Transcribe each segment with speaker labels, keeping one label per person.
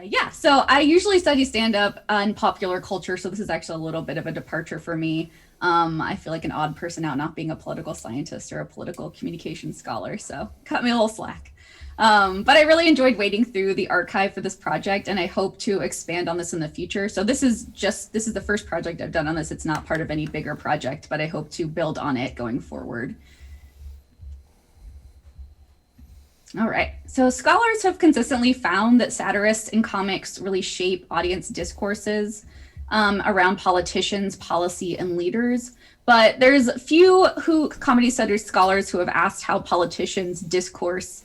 Speaker 1: Yeah, so I usually study stand-up and popular culture, so this is actually a little bit of a departure for me. I feel like an odd person out not being a political scientist or a political communication scholar, so cut me a little slack. But I really enjoyed wading through the archive for this project, and I hope to expand on this in the future. So this is the first project I've done on this. It's not part of any bigger project, but I hope to build on it going forward. All right. So scholars have consistently found that satirists in comics really shape audience discourses around politicians, policy, and leaders. But there's few comedy studies scholars who have asked how politicians' discourse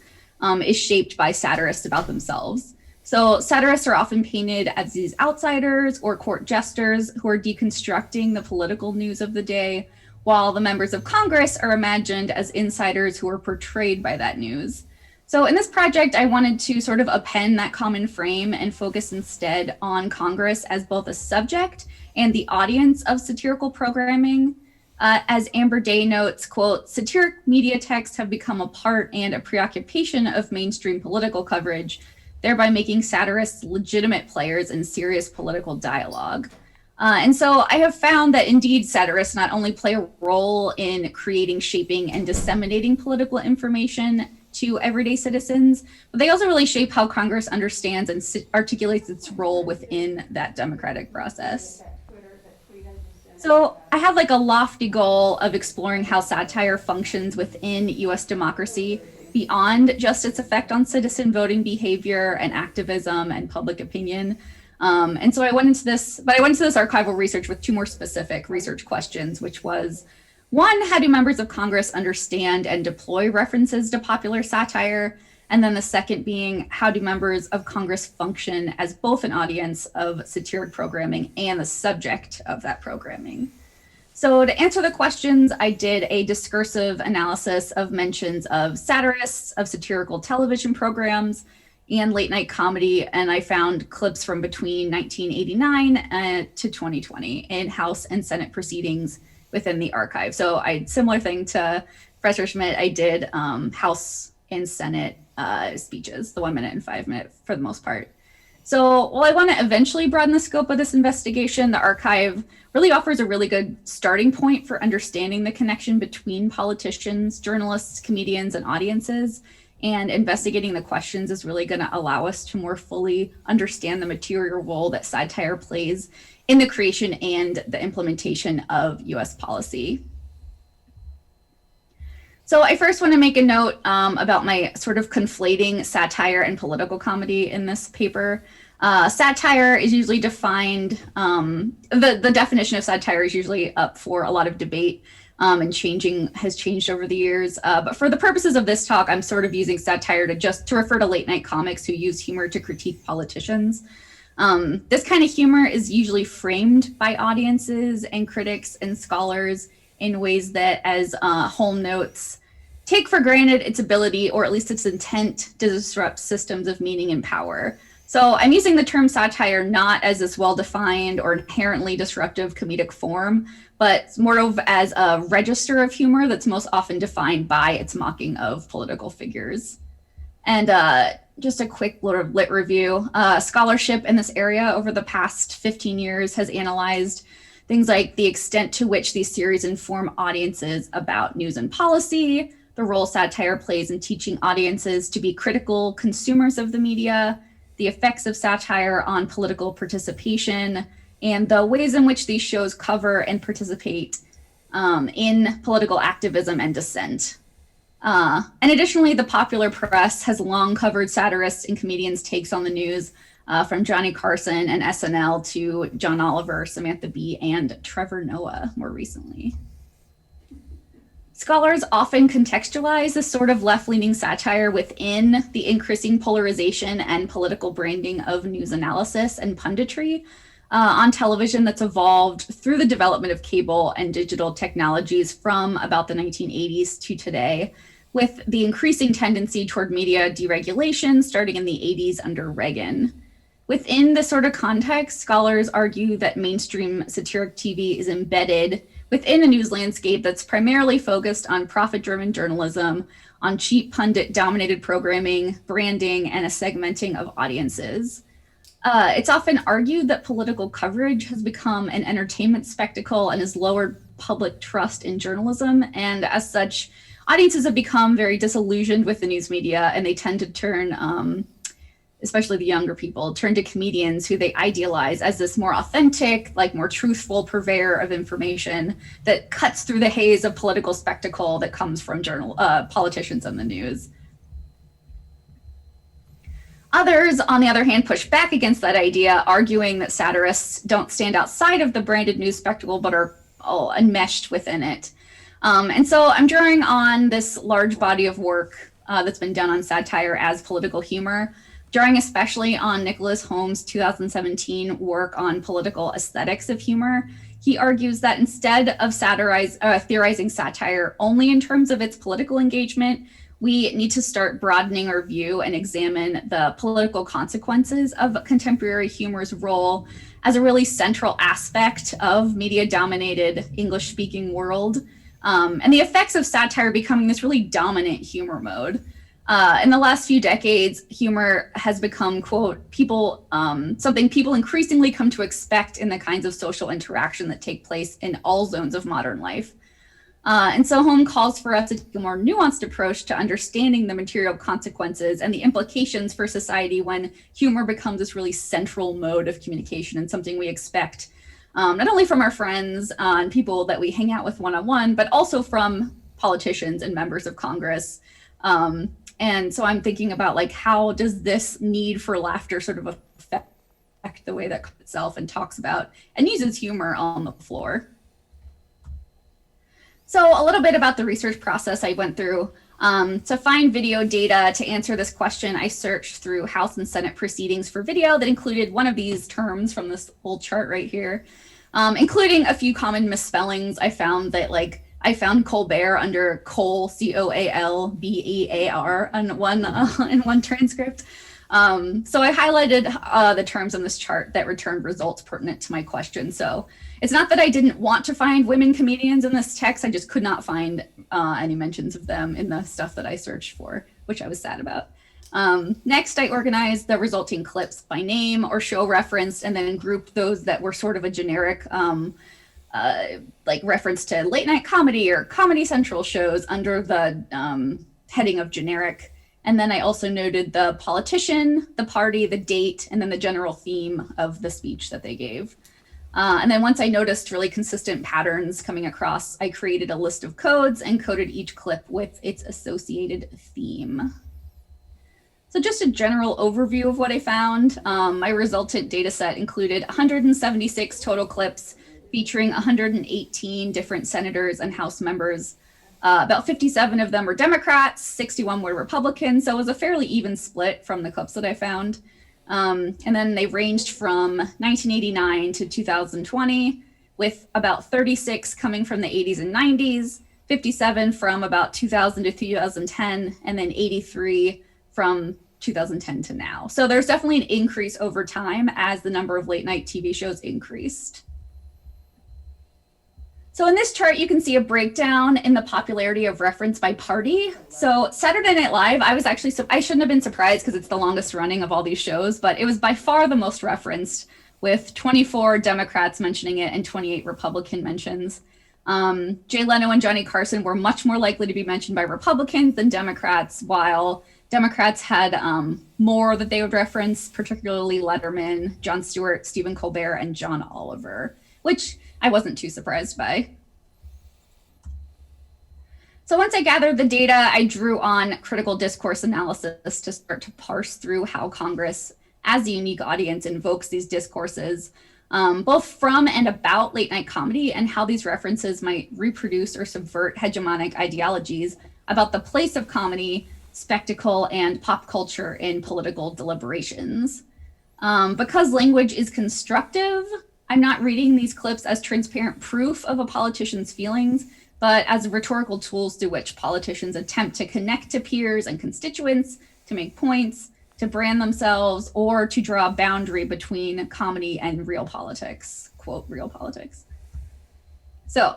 Speaker 1: is shaped by satirists about themselves. So satirists are often painted as these outsiders or court jesters who are deconstructing the political news of the day, while the members of Congress are imagined as insiders who are portrayed by that news. So in this project, I wanted to sort of append that common frame and focus instead on Congress as both a subject and the audience of satirical programming. As Amber Day notes, quote, satiric media texts have become a part and a preoccupation of mainstream political coverage, thereby making satirists legitimate players in serious political dialogue. And so I have found that indeed satirists not only play a role in creating, shaping, and disseminating political information to everyday citizens, but they also really shape how Congress understands and articulates its role within that democratic process. So I have like a lofty goal of exploring how satire functions within US democracy beyond just its effect on citizen voting behavior and activism and public opinion. And so I went into this archival research with two more specific research questions, which was, one, how do members of Congress understand and deploy references to popular satire? And then the second being, how do members of Congress function as both an audience of satiric programming and the subject of that programming? So to answer the questions, I did a discursive analysis of mentions of satirists, of satirical television programs, and late night comedy, and I found clips from between 1989 to 2020 in House and Senate proceedings within the archive. So I similar thing to Professor Schmidt, I did House and Senate speeches, the 1 minute and 5 minute for the most part. So while I want to eventually broaden the scope of this investigation, the archive really offers a really good starting point for understanding the connection between politicians, journalists, comedians, and audiences. And investigating the questions is really going to allow us to more fully understand the material role that satire plays in the creation and the implementation of US policy. So I first want to make a note about my sort of conflating satire and political comedy in this paper. Satire is usually defined, the definition of satire is usually up for a lot of debate and has changed over the years. But for the purposes of this talk, I'm sort of using satire to refer to late night comics who use humor to critique politicians. This kind of humor is usually framed by audiences and critics and scholars in ways that, as Holm notes, take for granted its ability, or at least its intent, to disrupt systems of meaning and power. So I'm using the term satire not as this well-defined or inherently disruptive comedic form, but more of as a register of humor that's most often defined by its mocking of political figures. And just a quick little lit review. Scholarship in this area over the past 15 years has analyzed things like the extent to which these series inform audiences about news and policy, the role satire plays in teaching audiences to be critical consumers of the media, the effects of satire on political participation, and the ways in which these shows cover and participate in political activism and dissent. And additionally, the popular press has long covered satirists and comedians' takes on the news, from Johnny Carson and SNL to John Oliver, Samantha Bee, and Trevor Noah more recently. Scholars often contextualize this sort of left-leaning satire within the increasing polarization and political branding of news analysis and punditry on television that's evolved through the development of cable and digital technologies from about the 1980s to today, with the increasing tendency toward media deregulation starting in the 80s under Reagan. Within this sort of context, scholars argue that mainstream satiric TV is embedded within a news landscape that's primarily focused on profit-driven journalism, on cheap pundit-dominated programming, branding, and a segmenting of audiences. It's often argued that political coverage has become an entertainment spectacle and has lowered public trust in journalism. And as such, audiences have become very disillusioned with the news media, and they tend to turn, especially the younger people, turn to comedians who they idealize as this more authentic, like more truthful purveyor of information that cuts through the haze of political spectacle that comes from politicians and the news. Others, on the other hand, push back against that idea, arguing that satirists don't stand outside of the branded news spectacle, but are all enmeshed within it. And so I'm drawing on this large body of work that's been done on satire as political humor, drawing especially on Nicholas Holmes' 2017 work on political aesthetics of humor. He argues that instead of theorizing satire only in terms of its political engagement, we need to start broadening our view and examine the political consequences of contemporary humor's role as a really central aspect of media-dominated English-speaking world, and the effects of satire becoming this really dominant humor mode. In the last few decades, humor has become, quote, something people increasingly come to expect in the kinds of social interaction that take place in all zones of modern life. And so Holmes calls for us to take a more nuanced approach to understanding the material consequences and the implications for society when humor becomes this really central mode of communication and something we expect not only from our friends and people that we hang out with one-on-one, but also from politicians and members of Congress. And so I'm thinking about like, how does this need for laughter sort of affect the way that itself and talks about and uses humor on the floor? So a little bit about the research process I went through. To find video data to answer this question, I searched through House and Senate proceedings for video that included one of these terms from this old chart right here, including a few common misspellings. I found Colbert under Cole, Coalbear, in one transcript. So I highlighted the terms on this chart that returned results pertinent to my question. So it's not that I didn't want to find women comedians in this text, I just could not find any mentions of them in the stuff that I searched for, which I was sad about. Next, I organized the resulting clips by name or show referenced, and then grouped those that were sort of a generic like reference to late night comedy or Comedy Central shows under the heading of generic. And then I also noted the politician, the party, the date, and then the general theme of the speech that they gave. And then once I noticed really consistent patterns coming across, I created a list of codes and coded each clip with its associated theme. So just a general overview of what I found. My resultant data set included 176 total clips featuring 118 different senators and House members. About 57 of them were Democrats, 61 were Republicans, so it was a fairly even split from the clips that I found. And then they ranged from 1989 to 2020, with about 36 coming from the 80s and 90s, 57 from about 2000 to 2010, and then 83 from 2010 to now. So there's definitely an increase over time as the number of late night TV shows increased. So in this chart, you can see a breakdown in the popularity of reference by party. So Saturday Night Live, I shouldn't have been surprised because it's the longest running of all these shows, but it was by far the most referenced, with 24 Democrats mentioning it and 28 Republican mentions. Jay Leno and Johnny Carson were much more likely to be mentioned by Republicans than Democrats, while Democrats had more that they would reference, particularly Letterman, Jon Stewart, Stephen Colbert, and John Oliver, which I wasn't too surprised by. So once I gathered the data, I drew on critical discourse analysis to start to parse through how Congress, as a unique audience, invokes these discourses, both from and about late night comedy, and how these references might reproduce or subvert hegemonic ideologies about the place of comedy, spectacle, and pop culture in political deliberations. Because language is constructive, I'm not reading these clips as transparent proof of a politician's feelings, but as rhetorical tools through which politicians attempt to connect to peers and constituents, to make points, to brand themselves, or to draw a boundary between comedy and real politics, quote, real politics. So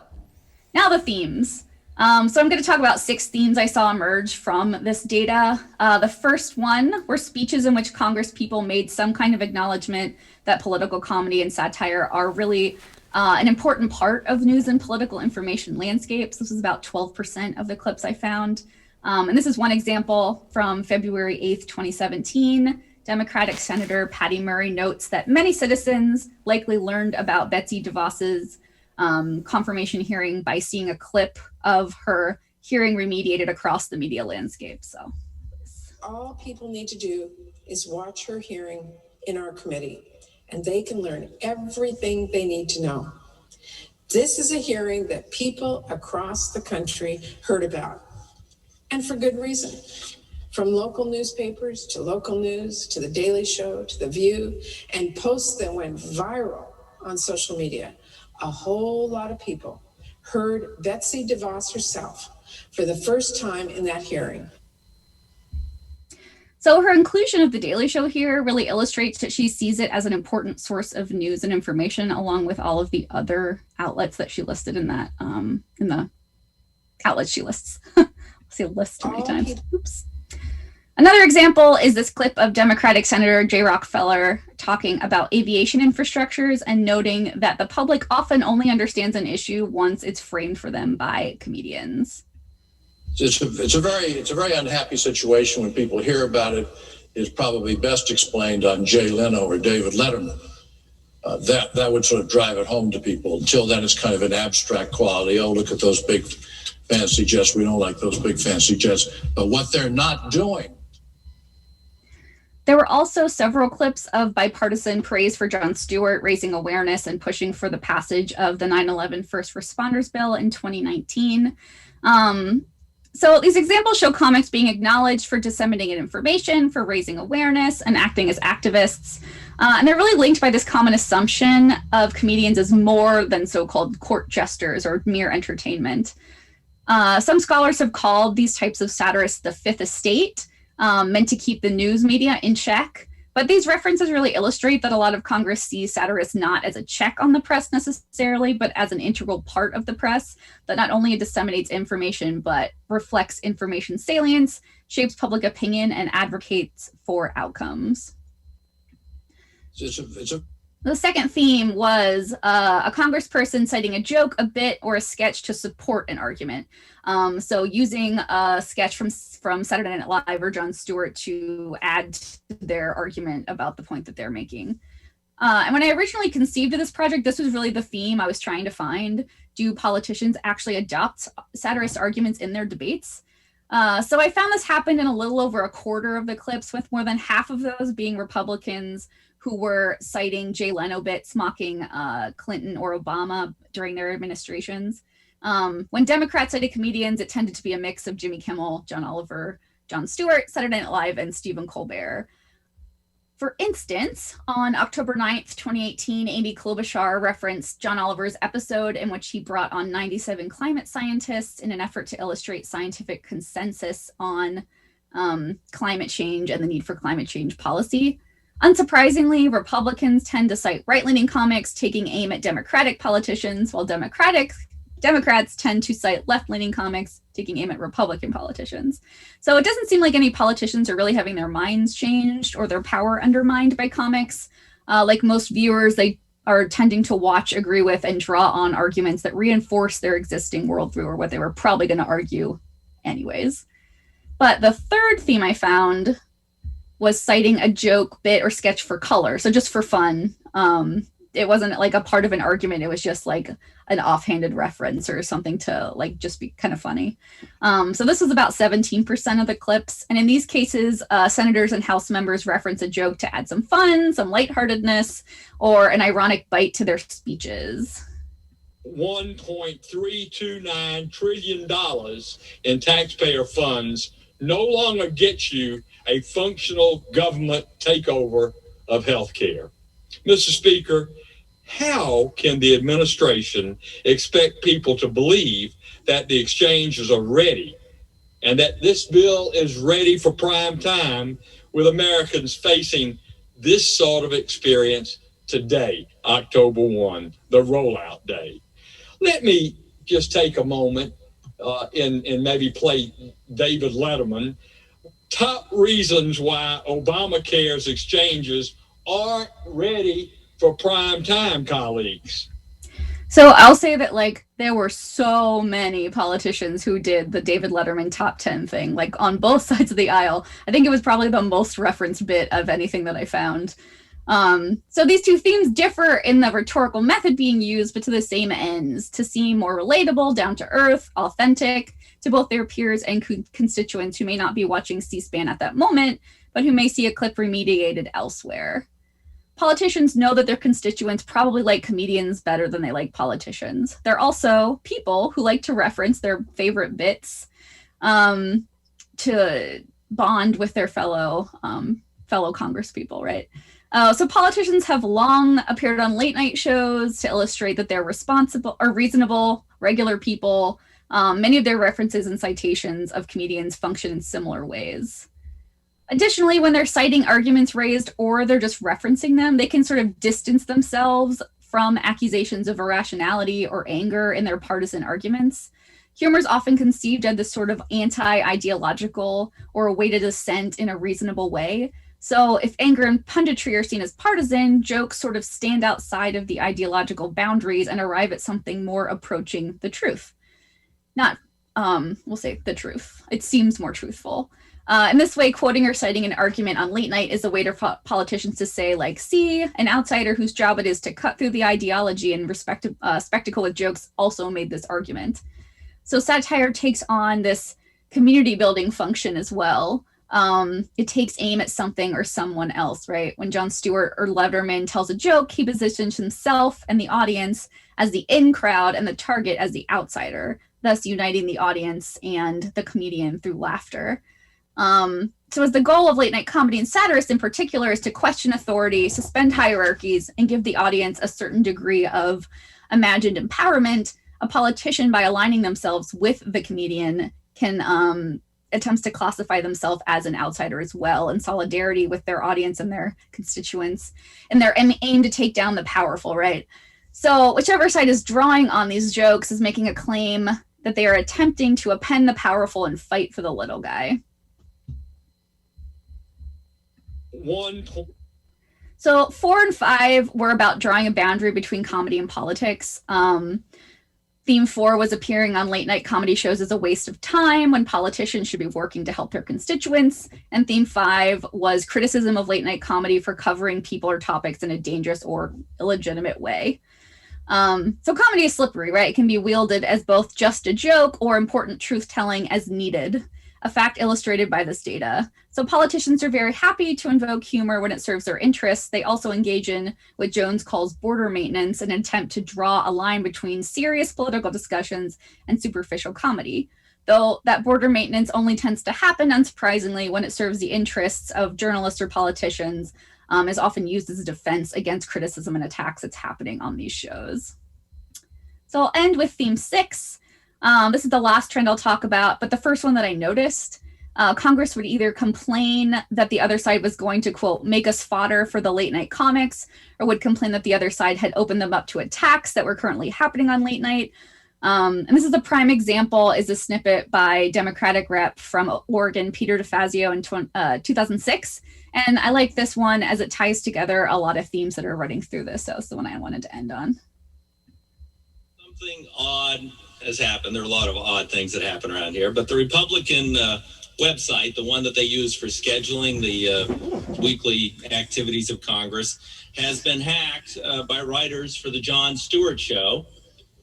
Speaker 1: now the themes. So I'm going to talk about 6 themes I saw emerge from this data. The first one were speeches in which Congress people made some kind of acknowledgement that political comedy and satire are really an important part of news and political information landscapes. This was about 12% of the clips I found. And this is one example from February 8th, 2017. Democratic Senator Patty Murray notes that many citizens likely learned about Betsy DeVos's confirmation hearing by seeing a clip of her hearing remediated across the media landscape. So
Speaker 2: all people need to do is watch her hearing in our committee, and they can learn everything they need to know. This is a hearing that people across the country heard about, and for good reason. From local newspapers to local news, to The Daily Show, to The View, and posts that went viral on social media. A whole lot of people heard Betsy DeVos herself for the first time in that hearing.
Speaker 1: So her inclusion of The Daily Show here really illustrates that she sees it as an important source of news and information, along with all of the other outlets that she listed in that, in the outlets she lists. I'll see a list too many times. Oops. Another example is this clip of Democratic Senator Jay Rockefeller talking about aviation infrastructures and noting that the public often only understands an issue once it's framed for them by comedians.
Speaker 3: It's a very unhappy situation when people hear about it. It's probably best explained on Jay Leno or David Letterman. That would sort of drive it home to people. Until then, it's kind of an abstract quality. Oh, look at those big fancy jets. We don't like those big fancy jets. But what they're not doing.
Speaker 1: There were also several clips of bipartisan praise for Jon Stewart, raising awareness and pushing for the passage of the 9/11 First Responders Bill in 2019. So these examples show comics being acknowledged for disseminating information, for raising awareness, and acting as activists. And they're really linked by this common assumption of comedians as more than so-called court jesters or mere entertainment. Some scholars have called these types of satirists the fifth estate, meant to keep the news media in check. But these references really illustrate that a lot of Congress sees satirists not as a check on the press necessarily, but as an integral part of the press that not only disseminates information, but reflects information salience, shapes public opinion, and advocates for outcomes. The second theme was a congressperson citing a joke, a bit, or a sketch to support an argument. So using a sketch from Saturday Night Live or Jon Stewart to add to their argument about the point that they're making. And when I originally conceived of this project, this was really the theme I was trying to find. Do politicians actually adopt satirist arguments in their debates? So I found this happened in a little over a quarter of the clips, with more than half of those being Republicans who were citing Jay Leno bits mocking Clinton or Obama during their administrations. When Democrats cited comedians, it tended to be a mix of Jimmy Kimmel, John Oliver, Jon Stewart, Saturday Night Live, and Stephen Colbert. For instance, on October 9th, 2018, Amy Klobuchar referenced John Oliver's episode in which he brought on 97 climate scientists in an effort to illustrate scientific consensus on climate change and the need for climate change policy. Unsurprisingly, Republicans tend to cite right-leaning comics taking aim at Democratic politicians, while Democrats tend to cite left-leaning comics taking aim at Republican politicians. So it doesn't seem like any politicians are really having their minds changed or their power undermined by comics. Like most viewers, they are tending to watch, agree with, and draw on arguments that reinforce their existing worldview or what they were probably going to argue anyways. But the third theme I found was citing a joke, bit, or sketch for color. So just for fun. It wasn't like a part of an argument. It was just like an offhanded reference or something to like just be kind of funny. So this was about 17% of the clips. And in these cases, senators and House members reference a joke to add some fun, some lightheartedness, or an ironic bite to their speeches.
Speaker 4: $1.329 trillion in taxpayer funds no longer gets you a functional government takeover of healthcare. Mr. Speaker, how can the administration expect people to believe that the exchanges are ready and that this bill is ready for prime time with Americans facing this sort of experience today, October 1, the rollout day? Let me just take a moment and maybe play David Letterman. Top reasons why Obamacare's exchanges aren't ready for prime time, colleagues.
Speaker 1: So I'll say that like there were so many politicians who did the David Letterman top 10 thing, like on both sides of the aisle. I think it was probably the most referenced bit of anything that I found. So these two themes differ in the rhetorical method being used, but to the same ends, to seem more relatable, down to earth, authentic to both their peers and constituents who may not be watching C-SPAN at that moment, but who may see a clip remediated elsewhere. Politicians know that their constituents probably like comedians better than they like politicians. They're also people who like to reference their favorite bits to bond with their fellow congresspeople, right? So politicians have long appeared on late night shows to illustrate that they're responsible or reasonable, regular people. Many of their references and citations of comedians function in similar ways. Additionally, when they're citing arguments raised or they're just referencing them, they can sort of distance themselves from accusations of irrationality or anger in their partisan arguments. Humor is often conceived as this sort of anti-ideological or a way to dissent in a reasonable way. So if anger and punditry are seen as partisan, jokes sort of stand outside of the ideological boundaries and arrive at something more approaching the truth. Not, we'll say the truth. It seems more truthful. In this way, quoting or citing an argument on late night is a way for politicians to say, like, see, an outsider whose job it is to cut through the ideology and spectacle with jokes also made this argument. So satire takes on this community building function as well. It takes aim at something or someone else, right? When Jon Stewart or Letterman tells a joke, he positions himself and the audience as the in crowd and the target as the outsider, thus uniting the audience and the comedian through laughter. So as the goal of late night comedy and satirists in particular is to question authority, suspend hierarchies, and give the audience a certain degree of imagined empowerment, a politician, by aligning themselves with the comedian, can attempts to classify themselves as an outsider as well, in solidarity with their audience and their constituents, and their aim to take down the powerful, right? So whichever side is drawing on these jokes is making a claim that they are attempting to append the powerful and fight for the little guy. So 4 and 5 were about drawing a boundary between comedy and politics. Theme 4 was appearing on late night comedy shows as a waste of time when politicians should be working to help their constituents. And theme 5 was criticism of late night comedy for covering people or topics in a dangerous or illegitimate way. So comedy is slippery, right? It can be wielded as both just a joke or important truth telling as needed, a fact illustrated by this data. So politicians are very happy to invoke humor when it serves their interests. They also engage in what Jones calls border maintenance, an attempt to draw a line between serious political discussions and superficial comedy. Though that border maintenance only tends to happen, unsurprisingly, when it serves the interests of journalists or politicians, is often used as a defense against criticism and attacks that's happening on these shows. So I'll end with theme 6. This is the last trend I'll talk about, but the first one that I noticed. Congress would either complain that the other side was going to, quote, make us fodder for the late night comics, or would complain that the other side had opened them up to attacks that were currently happening on late night. And this is a prime example, is a snippet by Democratic rep from Oregon, Peter DeFazio, in 2006. And I like this one as it ties together a lot of themes that are running through this. So it's the one I wanted to end on.
Speaker 5: Something odd has happened. There are a lot of odd things that happen around here, but the Republican website, the one that they use for scheduling the weekly activities of Congress, has been hacked by writers for the Jon Stewart Show,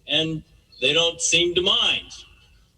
Speaker 5: and they don't seem to mind.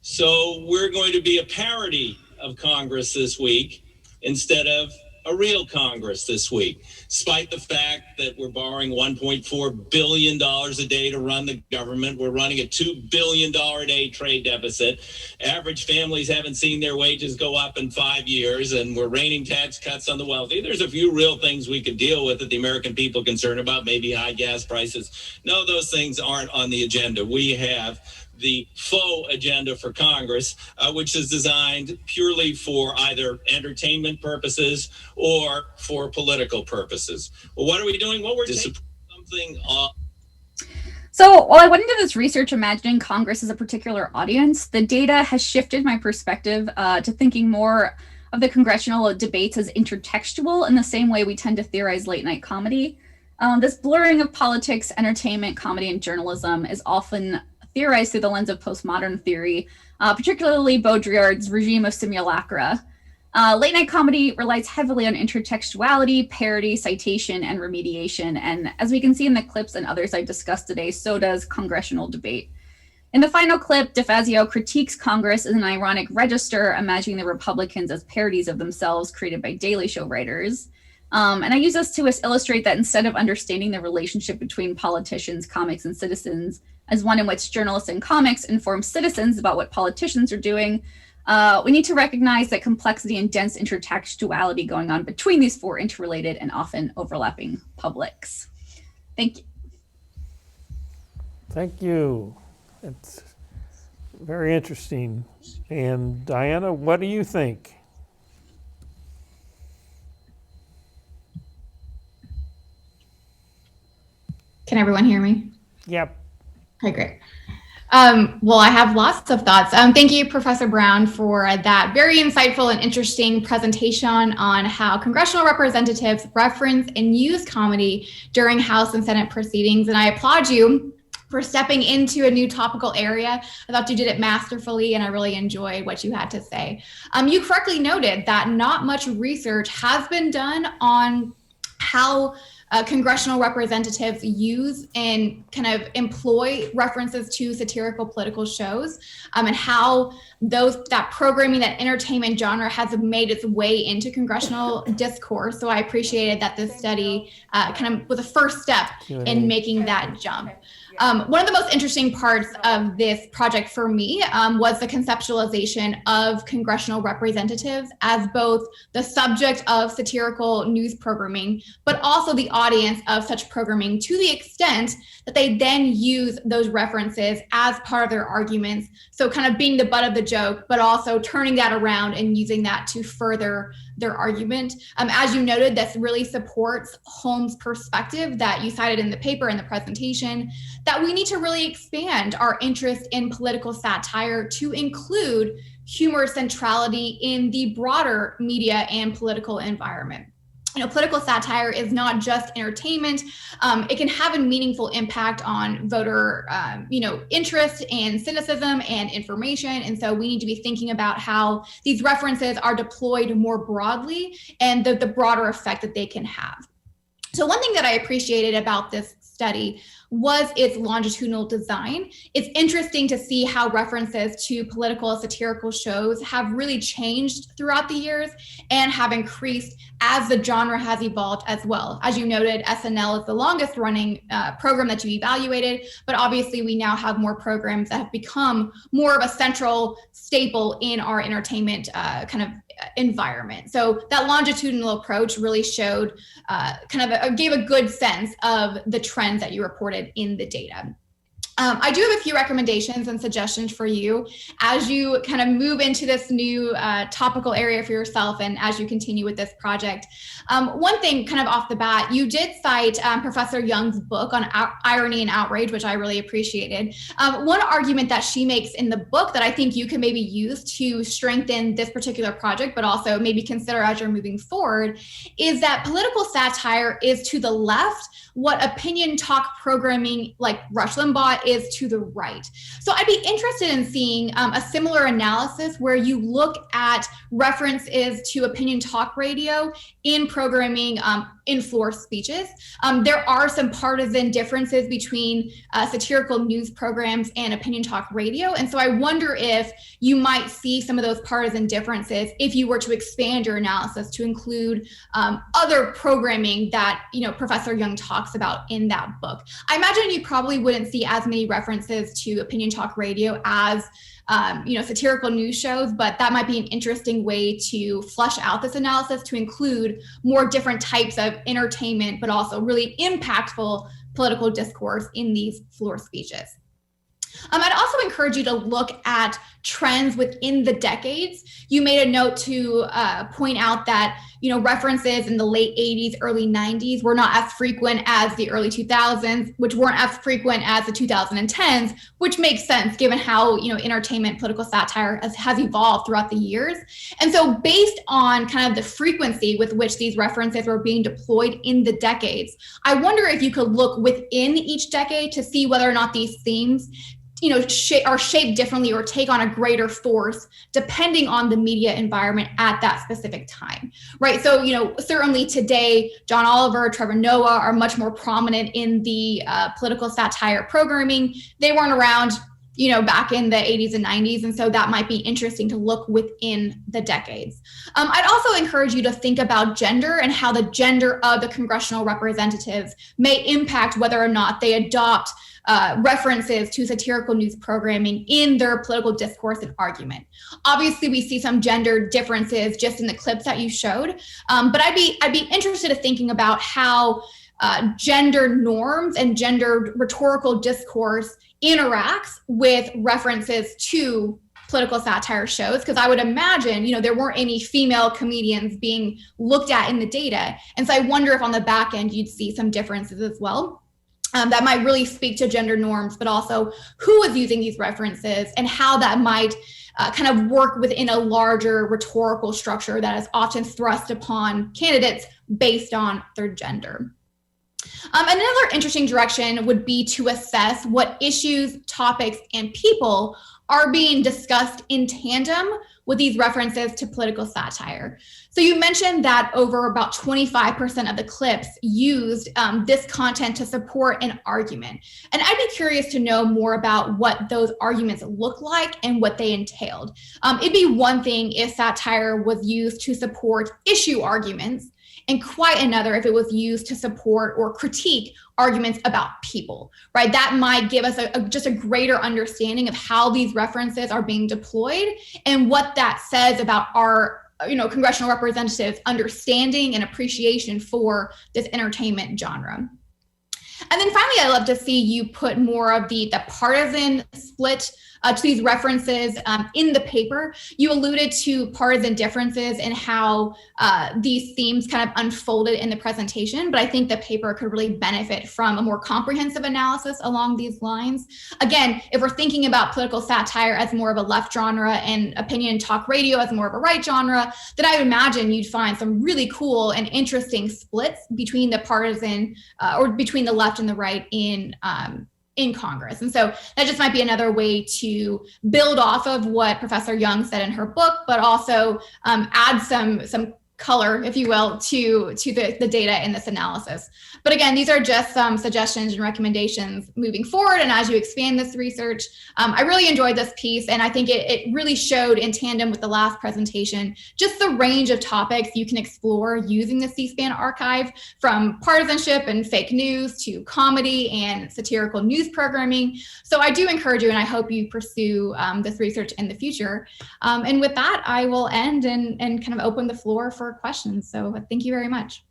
Speaker 5: So we're going to be a parody of Congress this week instead of a real Congress this week, despite the fact that we're borrowing $1.4 billion a day to run the government. We're running a $2 billion a day trade deficit. Average families haven't seen their wages go up in 5 years, and we're raining tax cuts on the wealthy. There's a few real things we could deal with that the American people are concerned about, maybe high gas prices. No, those things aren't on the agenda. We have the faux agenda for Congress, which is designed purely for either entertainment purposes or for political purposes. Well, what are we doing? Well, we're taking something off.
Speaker 1: So while I went into this research imagining Congress as a particular audience, the data has shifted my perspective to thinking more of the congressional debates as intertextual in the same way we tend to theorize late night comedy. This blurring of politics, entertainment, comedy, and journalism is often theorized through the lens of postmodern theory, particularly Baudrillard's regime of simulacra. Late night comedy relies heavily on intertextuality, parody, citation, and remediation. And as we can see in the clips and others I discussed today, so does congressional debate. In the final clip, DeFazio critiques Congress as an ironic register, imagining the Republicans as parodies of themselves created by Daily Show writers. And I use this to illustrate that instead of understanding the relationship between politicians, comics, and citizens as one in which journalists and comics inform citizens about what politicians are doing, we need to recognize that complexity and dense intertextuality going on between these four interrelated and often overlapping publics. Thank you.
Speaker 6: Thank you. It's very interesting. And Diana, what do you think?
Speaker 7: Can everyone hear me?
Speaker 6: Yep.
Speaker 7: Okay, great. Well, I have lots of thoughts. Thank you, Professor Brown, for that very insightful and interesting presentation on how congressional representatives reference and use comedy during House and Senate proceedings. And I applaud you for stepping into a new topical area. I thought you did it masterfully, and I really enjoyed what you had to say. You correctly noted that not much research has been done on how congressional representatives use and kind of employ references to satirical political shows, and how that programming, that entertainment genre has made its way into congressional discourse. So I appreciated that this study kind of was a first step in making that jump. One of the most interesting parts of this project for me was the conceptualization of congressional representatives as both the subject of satirical news programming, but also the audience of such programming, to the extent that they then use those references as part of their arguments. So kind of being the butt of the joke, but also turning that around and using that to further their argument. As you noted, this really supports Holmes' perspective that you cited in the paper and the presentation, that we need to really expand our interest in political satire to include humor centrality in the broader media and political environment. Political satire is not just entertainment. It can have a meaningful impact on voter, interest and cynicism and information. And so we need to be thinking about how these references are deployed more broadly and the broader effect that they can have. So one thing that I appreciated about this study was its longitudinal design. It's interesting to see how references to political satirical shows have really changed throughout the years and have increased as the genre has evolved as well. As you noted, SNL is the longest running program that you evaluated, but obviously we now have more programs that have become more of a central staple in our entertainment environment. So that longitudinal approach really showed gave a good sense of the trends that you reported in the data. I do have a few recommendations and suggestions for you as you kind of move into this new topical area for yourself and as you continue with this project. One thing kind of off the bat, you did cite Professor Young's book on irony and outrage, which I really appreciated. One argument that she makes in the book that I think you can maybe use to strengthen this particular project, but also maybe consider as you're moving forward, is that political satire is to the left what opinion talk programming like Rush Limbaugh is to the right. So I'd be interested in seeing a similar analysis where you look at references to opinion talk radio in programming in floor speeches. There are some partisan differences between satirical news programs and opinion talk radio. And so I wonder if you might see some of those partisan differences if you were to expand your analysis to include other programming that Professor Young talks about in that book. I imagine you probably wouldn't see as many references to opinion talk radio as satirical news shows, but that might be an interesting way to flesh out this analysis to include more different types of entertainment, but also really impactful political discourse in these floor speeches. I'd also encourage you to look at trends within the decades. You made a note to point out that, references in the late 80s, early 90s were not as frequent as the early 2000s, which weren't as frequent as the 2010s, which makes sense given how, entertainment, political satire has evolved throughout the years. And so based on kind of the frequency with which these references were being deployed in the decades, I wonder if you could look within each decade to see whether or not these themes are shaped differently or take on a greater force depending on the media environment at that specific time, right? So, certainly today, John Oliver, Trevor Noah are much more prominent in the political satire programming. They weren't around, back in the 80s and 90s. And so that might be interesting to look within the decades. I'd also encourage you to think about gender and how the gender of the congressional representatives may impact whether or not they adopt references to satirical news programming in their political discourse and argument. Obviously, we see some gender differences just in the clips that you showed, but I'd be interested in thinking about how gender norms and gender rhetorical discourse interacts with references to political satire shows, because I would imagine, there weren't any female comedians being looked at in the data. And so I wonder if on the back end, you'd see some differences as well. That might really speak to gender norms, but also who is using these references and how that might kind of work within a larger rhetorical structure that is often thrust upon candidates based on their gender. Another interesting direction would be to assess what issues, topics, and people are being discussed in tandem with these references to political satire. So you mentioned that over about 25% of the clips used this content to support an argument. And I'd be curious to know more about what those arguments look like and what they entailed. It'd be one thing if satire was used to support issue arguments, and quite another if it was used to support or critique arguments about people, right? That might give us just a greater understanding of how these references are being deployed and what that says about our congressional representatives' understanding and appreciation for this entertainment genre. And then finally, I'd love to see you put more of the partisan split to these references in the paper. You alluded to partisan differences in how these themes kind of unfolded in the presentation, but I think the paper could really benefit from a more comprehensive analysis along these lines. Again, if we're thinking about political satire as more of a left genre and opinion talk radio as more of a right genre, then I would imagine you'd find some really cool and interesting splits between the partisan or between the left and the right in Congress. And so that just might be another way to build off of what Professor Young said in her book, but also add some color, if you will, to the data in this analysis. But again, these are just some suggestions and recommendations moving forward. And as you expand this research, I really enjoyed this piece. And I think it really showed in tandem with the last presentation, just the range of topics you can explore using the C-SPAN archive, from partisanship and fake news to comedy and satirical news programming. So I do encourage you, and I hope you pursue this research in the future. And with that, I will end and kind of open the floor for questions. So thank you very much.